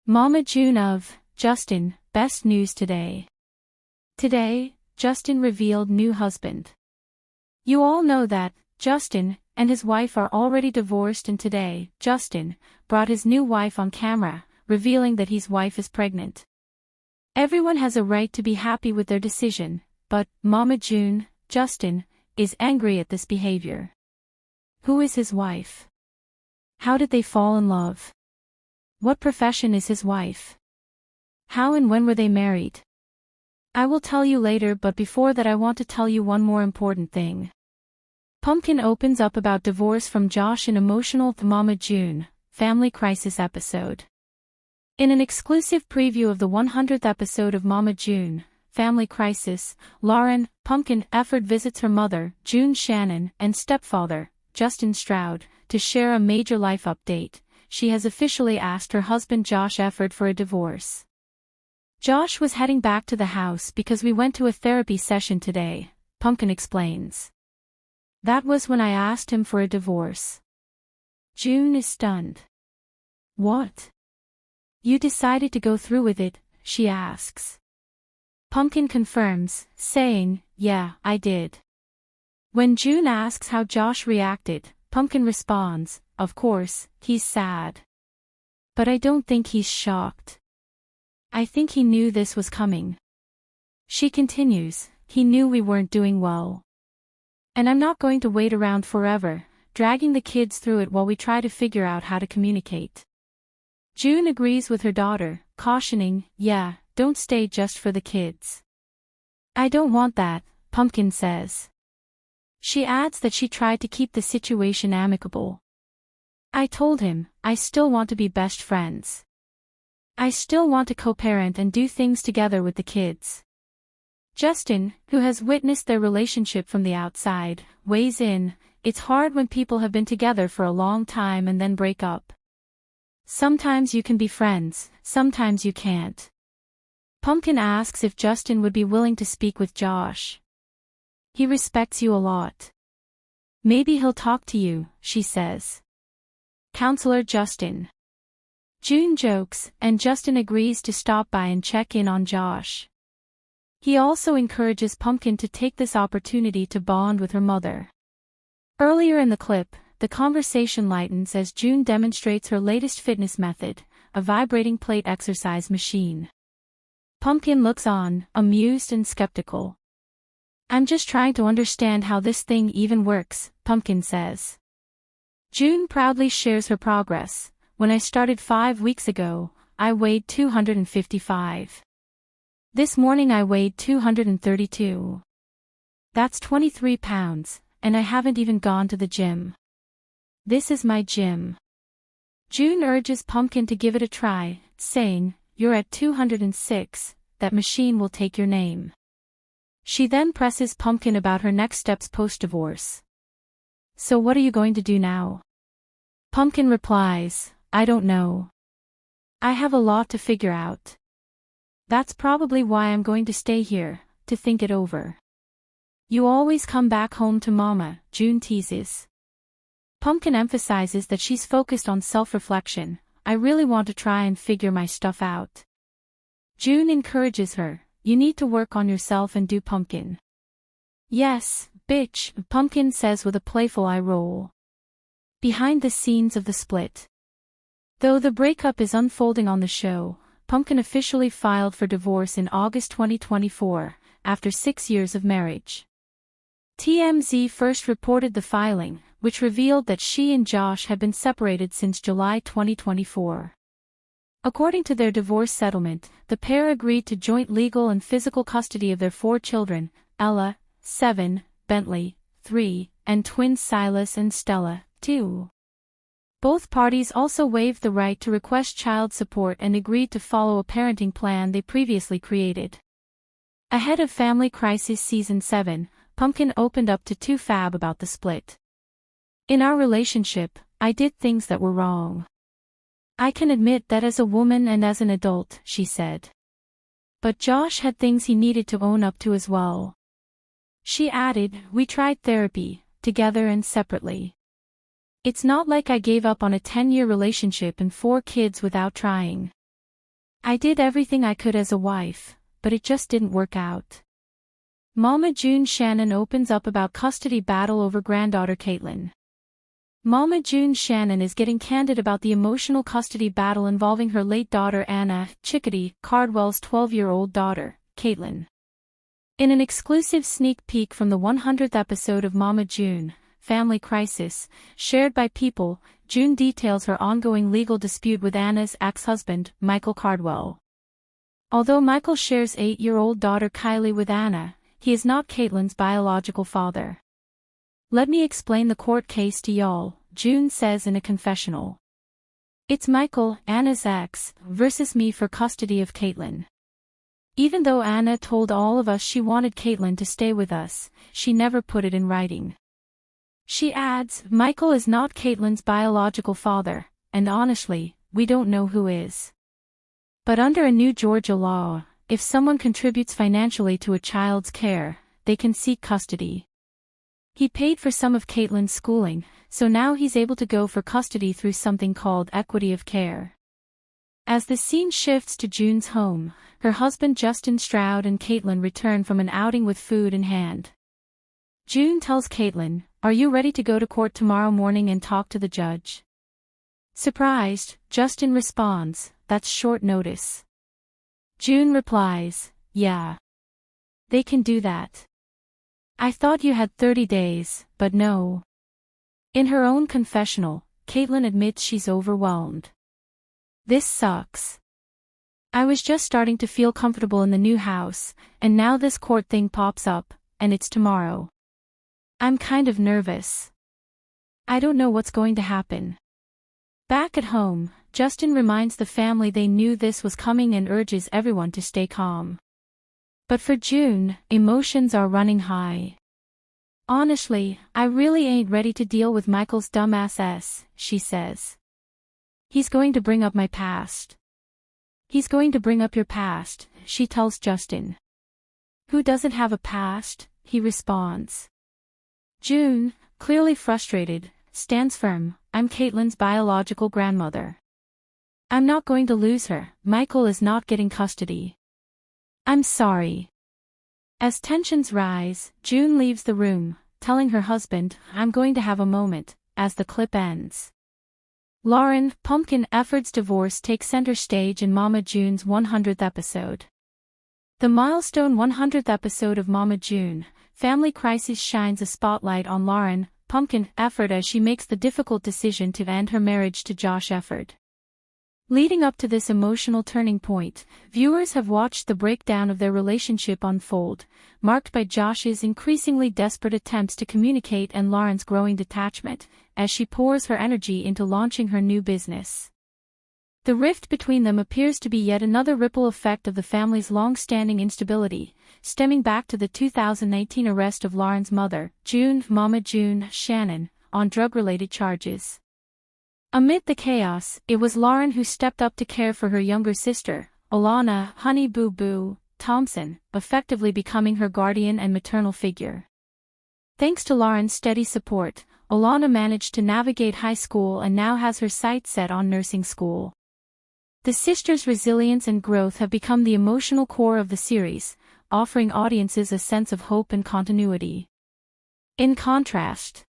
Mama June of Justin, best news today. Today, Justin revealed new husband. You all know that Justin and his wife are already divorced, and today, Justin brought his new wife on camera, revealing that his wife is pregnant. Everyone has a right to be happy with their decision, but Mama June, Justin, is angry at this behavior. Who is his wife? How did they fall in love? What profession is his wife? How and when were they married? I will tell you later, but before that I want to tell you one more important thing. Pumpkin opens up about divorce from Josh in emotional Mama June, Family Crisis episode. In an exclusive preview of the 100th episode of Mama June, Family Crisis, Lauren, Pumpkin Efford visits her mother, June Shannon, and stepfather, Justin Stroud, to share a major life update. She has officially asked her husband Josh Efford for a divorce. Josh was heading back to the house because we went to a therapy session today, Pumpkin explains. That was when I asked him for a divorce. June is stunned. What? You decided to go through with it, she asks. Pumpkin confirms, saying, yeah, I did. When June asks how Josh reacted, Pumpkin responds, of course, he's sad. But I don't think he's shocked. I think he knew this was coming. She continues, he knew we weren't doing well. And I'm not going to wait around forever, dragging the kids through it while we try to figure out how to communicate. June agrees with her daughter, cautioning, yeah, don't stay just for the kids. I don't want that, Pumpkin says. She adds that she tried to keep the situation amicable. I told him, I still want to be best friends. I still want to co-parent and do things together with the kids. Justin, who has witnessed their relationship from the outside, weighs in, it's hard when people have been together for a long time and then break up. Sometimes you can be friends, sometimes you can't. Pumpkin asks if Justin would be willing to speak with Josh. He respects you a lot. Maybe he'll talk to you, she says. Counselor Justin. June jokes, and Justin agrees to stop by and check in on Josh. He also encourages Pumpkin to take this opportunity to bond with her mother. Earlier in the clip, the conversation lightens as June demonstrates her latest fitness method, a vibrating plate exercise machine. Pumpkin looks on, amused and skeptical. I'm just trying to understand how this thing even works, Pumpkin says. June proudly shares her progress. When I started 5 weeks ago, I weighed 255. This morning I weighed 232. That's 23 pounds, and I haven't even gone to the gym. This is my gym. June urges Pumpkin to give it a try, saying, you're at 206, that machine will take your name. She then presses Pumpkin about her next steps post-divorce. So what are you going to do now? Pumpkin replies, I don't know. I have a lot to figure out. That's probably why I'm going to stay here, to think it over. You always come back home to Mama, June teases. Pumpkin emphasizes that she's focused on self-reflection. I really want to try and figure my stuff out. June encourages her, you need to work on yourself and do, Pumpkin. Yes, bitch, Pumpkin says with a playful eye roll. Behind the scenes of the split. Though the breakup is unfolding on the show, Pumpkin officially filed for divorce in August 2024, after 6 years of marriage. TMZ first reported the filing, which revealed that she and Josh had been separated since July 2024. According to their divorce settlement, the pair agreed to joint legal and physical custody of their 4 children, Ella, 7, Bentley, 3, and twins Silas and Stella, 2. Both parties also waived the right to request child support and agreed to follow a parenting plan they previously created. Ahead of Family Crisis Season 7, Pumpkin opened up to 2Fab about the split. In our relationship, I did things that were wrong. I can admit that as a woman and as an adult, she said. But Josh had things he needed to own up to as well. She added, we tried therapy, together and separately. It's not like I gave up on a 10-year relationship and 4 kids without trying. I did everything I could as a wife, but it just didn't work out. Mama June Shannon opens up about custody battle over granddaughter Caitlin. Mama June Shannon is getting candid about the emotional custody battle involving her late daughter Anna Chickadee Cardwell's 12-year-old daughter, Caitlin. In an exclusive sneak peek from the 100th episode of Mama June, Family Crisis, shared by People, June details her ongoing legal dispute with Anna's ex-husband, Michael Cardwell. Although Michael shares 8-year-old daughter Kylie with Anna, he is not Caitlin's biological father. Let me explain the court case to y'all, June says in a confessional. It's Michael, Anna's ex, versus me for custody of Caitlin. Even though Anna told all of us she wanted Caitlin to stay with us, she never put it in writing. She adds, Michael is not Caitlin's biological father, and honestly, we don't know who is. But under a new Georgia law, if someone contributes financially to a child's care, they can seek custody. He paid for some of Caitlin's schooling, so now he's able to go for custody through something called equity of care. As the scene shifts to June's home, her husband Justin Stroud and Caitlin return from an outing with food in hand. June tells Caitlin, "Are you ready to go to court tomorrow morning and talk to the judge?" Surprised, Justin responds, "That's short notice." June replies, "Yeah. They can do that. I thought you had 30 days, but no." In her own confessional, Caitlin admits she's overwhelmed. "This sucks. I was just starting to feel comfortable in the new house, and now this court thing pops up, and it's tomorrow. I'm kind of nervous. I don't know what's going to happen." Back at home, Justin reminds the family they knew this was coming and urges everyone to stay calm. But for June, emotions are running high. "Honestly, I really ain't ready to deal with Michael's dumbass ass," she says. "He's going to bring up my past." "He's going to bring up your past," she tells Justin. "Who doesn't have a past?" he responds. June, clearly frustrated, stands firm, "I'm Caitlin's biological grandmother. I'm not going to lose her. Michael is not getting custody. I'm sorry." As tensions rise, June leaves the room, telling her husband, "I'm going to have a moment," as the clip ends. Lauren, Pumpkin Efford's divorce takes center stage in Mama June's 100th episode. The milestone 100th episode of Mama June, Family Crisis shines a spotlight on Lauren, Pumpkin Efford as she makes the difficult decision to end her marriage to Josh Efford. Leading up to this emotional turning point, viewers have watched the breakdown of their relationship unfold, marked by Josh's increasingly desperate attempts to communicate and Lauren's growing detachment, as she pours her energy into launching her new business. The rift between them appears to be yet another ripple effect of the family's long-standing instability, stemming back to the 2019 arrest of Lauren's mother, Mama June Shannon, on drug-related charges. Amid the chaos, it was Lauren who stepped up to care for her younger sister, Alana Honey Boo Boo Thompson, effectively becoming her guardian and maternal figure. Thanks to Lauren's steady support, Alana managed to navigate high school and now has her sights set on nursing school. The sisters' resilience and growth have become the emotional core of the series, offering audiences a sense of hope and continuity. In contrast,